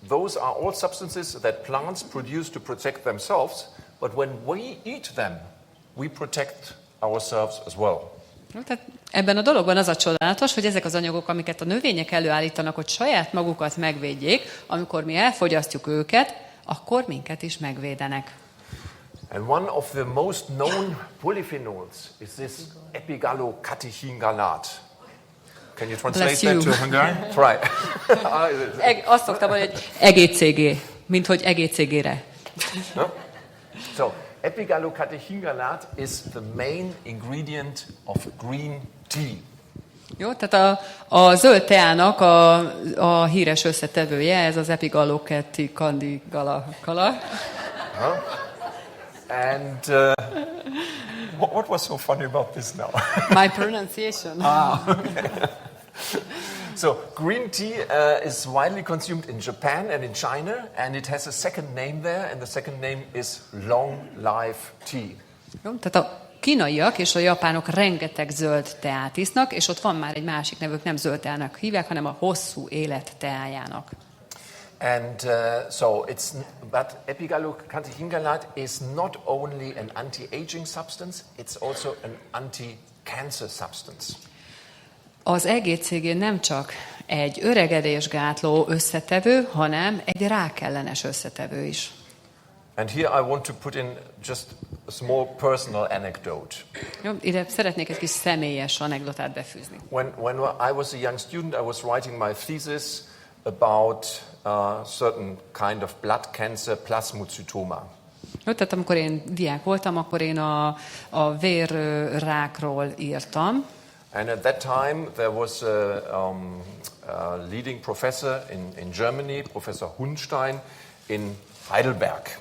those are all substances that plants produce to protect themselves, but when we eat them, we protect ourselves as well. Tehát ebben a dologban az a csodálatos, hogy ezek az anyagok, amiket a növények előállítanak, hogy saját magukat megvédjék, amikor mi elfogyasztjuk őket, akkor minket is megvédenek. And one of the most known polyphenols is this Epigallocatechingallat. Can you translate that to Hungarian? Try. Azt szoktam mondani, hogy EGCG, mint hogy EGCG-re. No? So, Epigallocatechingallat is the main ingredient of green tea. Jó, tehát a zöld teának a híres összetevője, ez az Epigallocatechingallat. And what was so funny about this now? My pronunciation. Okay. So green tea is widely consumed in Japan and in China, and it has a second name there, and the second name is long life tea. Jó, tehát a kínaiak és a japánok rengeteg zöld teát isznak, és ott van már egy másik nevük, nem zöld teának hívják, hanem a hosszú élet teájának. And but Epigallocatechingallat is not only an anti-aging substance, it's also an anti-cancer substance. Az EGCG nem csak egy öregedésgátló összetevő, hanem egy rákellenes összetevő is. And here I want to put in just a small personal anecdote. Jó, ide szeretnék egy kis személyes anekdotát befűzni. When I was a young student, I was writing my thesis about certain kind of blood cancer, plasmacytoma. Jó, tehát amikor én diák voltam, akkor én a vérrákról írtam. And at that time there was a leading professor in Germany, Professor Hunstein in Heidelberg.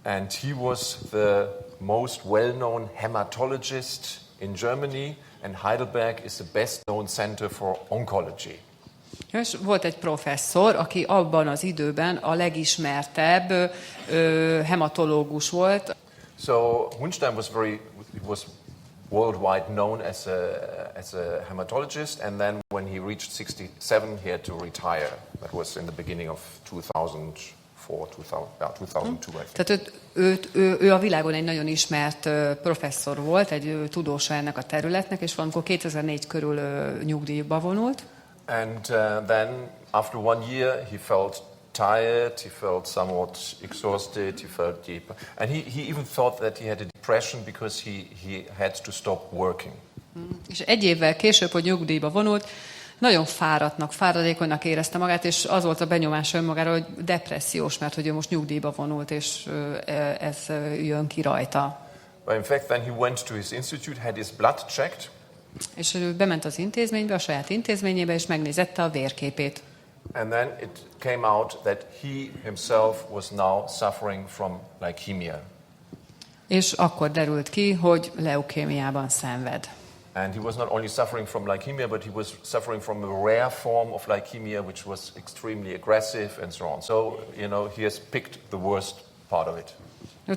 And he was the most well-known hematologist in Germany, and Heidelberg is the best-known center for oncology. És volt egy professzor, aki abban az időben a legismertebb hematológus volt. So Hunstein was worldwide known as a hematologist, and then when he reached 67, he had to retire. That was in the beginning of 2002, I think. Tehát ő a világon egy nagyon ismert professzor volt, egy tudósa ennek a területnek, és valamikor 2004 körül nyugdíjba vonult. And then after 1 year he felt tired, he felt somewhat exhausted, he felt deep. And he even thought that he had a depression because he had to stop working. És egy évvel később, hogy nyugdíjba vonult, nagyon fáradékonynak érezte magát, és az volt a benyomása önmagáról, hogy depressziós, mert hogy ő most nyugdíjba vonult, és ez jön ki rajta. But in fact, then he went to his institute, had his blood checked. És ő bement az intézménybe, a saját intézményébe, és megnézette a vérképét. And then it came out that he himself was now suffering from leukemia. És akkor derült ki, hogy leukémiában szenved. And he was not only suffering from leukemia, but he was suffering from a rare form of leukemia, which was extremely aggressive and so on. So, he has picked the worst part of it.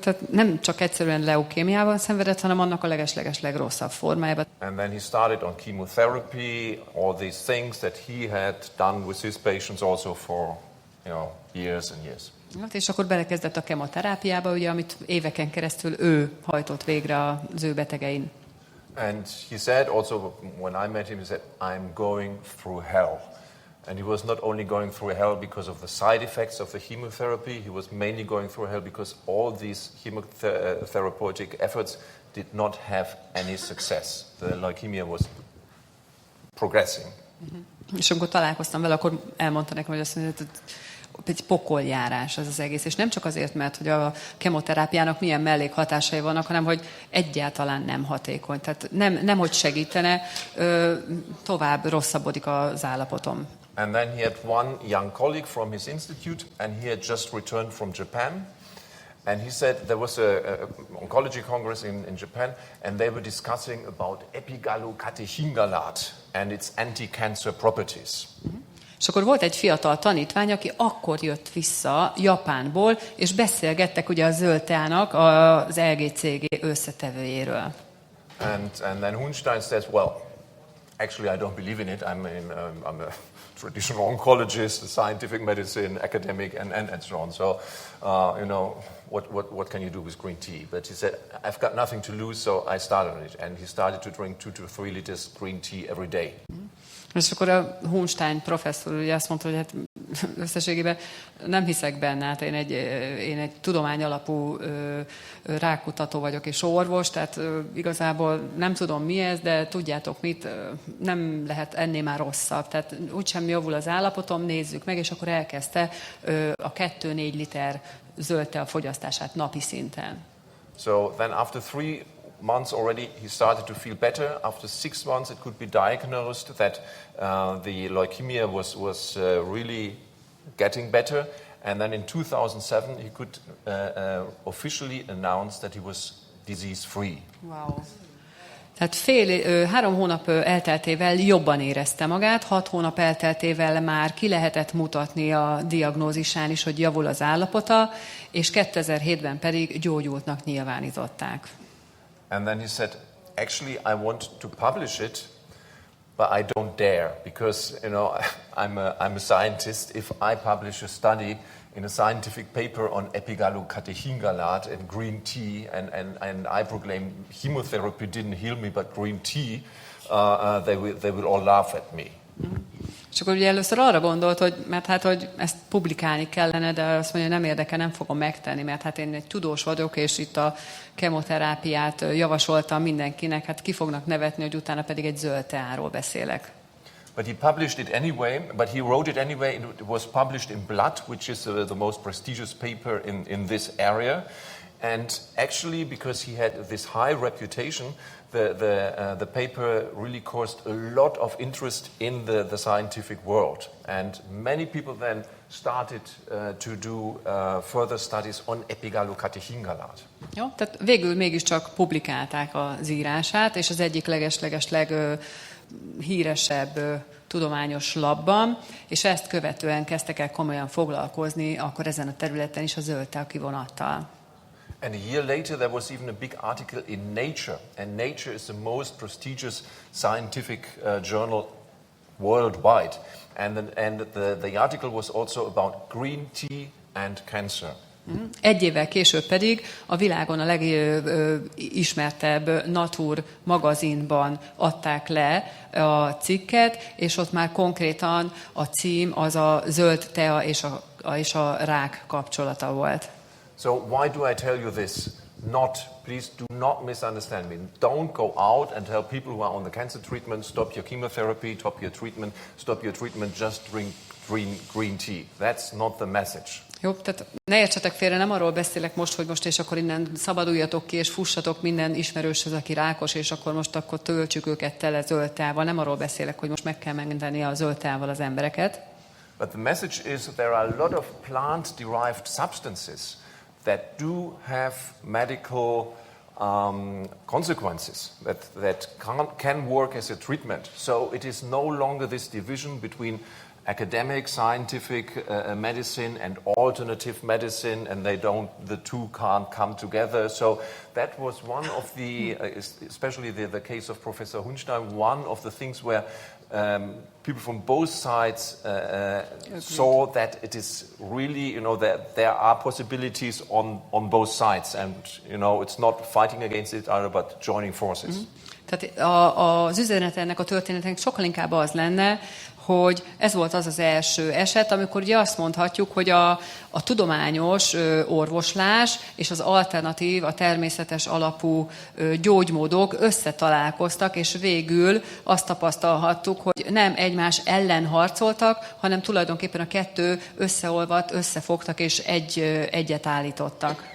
Tehát nem csak egyszerűen leukémiában szenvedett, hanem annak a legesleges legrosszabb formájában. And then he started on chemotherapy, all these things that he had done with his patients also for, years and years. És akkor belekezdett a kemoterápiába, ugye, amit éveken keresztül ő hajtott végre az ő betegein. And he said also, when I met him, he said, I'm going through hell. And he was not only going through hell because of the side effects of the chemotherapy, he was mainly going through hell because all these chemotherapeutic efforts did not have any success. The leukemia was progressing. És amikor találkoztam vele, akkor elmondta nekem, hogy azt mondja, hogy egy pokoljárás az egész. És nem csak azért, mert hogy a kemoterápiának milyen mellékhatásai vannak, hanem hogy egyáltalán nem hatékony. Tehát nem hogy segítene, tovább rosszabbodik az állapotom. And then he had one young colleague from his institute, and he had just returned from Japan. And he said there was a oncology congress in Japan, and they were discussing about Epigallocatechingallat and its anti-cancer properties. És akkor volt egy fiatal tanítvány, aki akkor jött vissza Japánból, és beszélgettek ugye a zöld teának az EGCG összetevőjéről. And then Hunstein says, well, Actually, I don't believe in it. I'm a traditional oncologist, a scientific medicine, academic, and so on. So, what can you do with green tea? But he said, I've got nothing to lose, so I started on it. And he started to drink 2 to 3 liters green tea every day. És akkor a Hunstein professzor ugye azt mondta, hogy hát összességében nem hiszek benne, hát én egy tudományalapú rákkutató vagyok és orvos, tehát igazából nem tudom mi ez, de tudjátok mit, nem lehet ennél már rosszabb, tehát úgysem javul az állapotom, nézzük meg, és akkor elkezdte a 2-4 liter zöld tea fogyasztását napi szinten. So then after 3 months already, he started to feel better. After 6 months, it could be diagnosed that the leukemia was really getting better. And then in 2007, he could officially announce that he was disease-free. Wow. Tehát 3 hónap elteltével jobban érezte magát, 6 hónap elteltével már ki lehetett mutatni a diagnózisán is, hogy javul az állapota, és 2007-ben pedig gyógyultnak nyilvánították. And then he said, actually, I want to publish it, but I don't dare, because I'm a scientist. If I publish a study in a scientific paper on Epigallocatechingallat and green tea, and I proclaim chemotherapy didn't heal me, but green tea, they will all laugh at me. És akkor ugye először arra gondolt, hogy ezt publikálni kellene, de azt mondja, nem érdekel, nem fogom megtenni, mert hát én egy tudós vagyok, és itt a kemoterápiát javasoltam mindenkinek, hát ki fognak nevetni, hogy utána pedig egy zöld teáról beszélek. But he published it anyway, but he wrote it anyway. It was published in Blood, which is the most prestigious paper in this area. And actually, because he had this high reputation, the paper really caused a lot of interest in the scientific world. And many people then started to do further studies on Epigallocatechingallat. Jó, tehát végül mégiscsak publikálták az írását, és az egyik leghíresebb tudományos labban, és ezt követően kezdtek el komolyan foglalkozni akkor ezen a területen is a zöld tea kivonattal. And a year later, there was even a big article in Nature, and Nature is the most prestigious scientific journal worldwide. And the article was also about green tea and cancer. Egy évvel később pedig a világon a legismertebb Nature magazinban adták le a cikket, és ott már konkrétan a cím az a zöld tea és a rák kapcsolata volt. So why do I tell you this? Please do not misunderstand me. Don't go out and tell people who are on the cancer treatment, stop your chemotherapy, stop your treatment, just drink green tea. That's not the message. Jó, tehát ne értsetek félre, nem arról beszélek most, hogy most és akkor innen szabaduljatok ki, és fussatok minden ismerőshöz, aki rákos, és akkor töltsük őket tele zöld teával. Nem arról beszélek, hogy most meg kell menteni a zöld teával az embereket. But the message is that there are a lot of plant-derived substances that do have medical consequences, that can work as a treatment. So it is no longer this division between academic, scientific medicine and alternative medicine, and the two can't come together. So that was one of the, especially the case of Professor Hunstein, one of the things where people from both sides saw that it is really, that there are possibilities on both sides, and it's not fighting against each other, but joining forces. Tehát az üzenet ennek a történetnek sokkal inkább az lenne, hogy ez volt az első eset, amikor ugye azt mondhatjuk, hogy a tudományos orvoslás és az alternatív, a természetes alapú gyógymódok összetalálkoztak, és végül azt tapasztalhattuk, hogy nem egymás ellen harcoltak, hanem tulajdonképpen a kettő összeolvadt, összefogtak és egyet állítottak.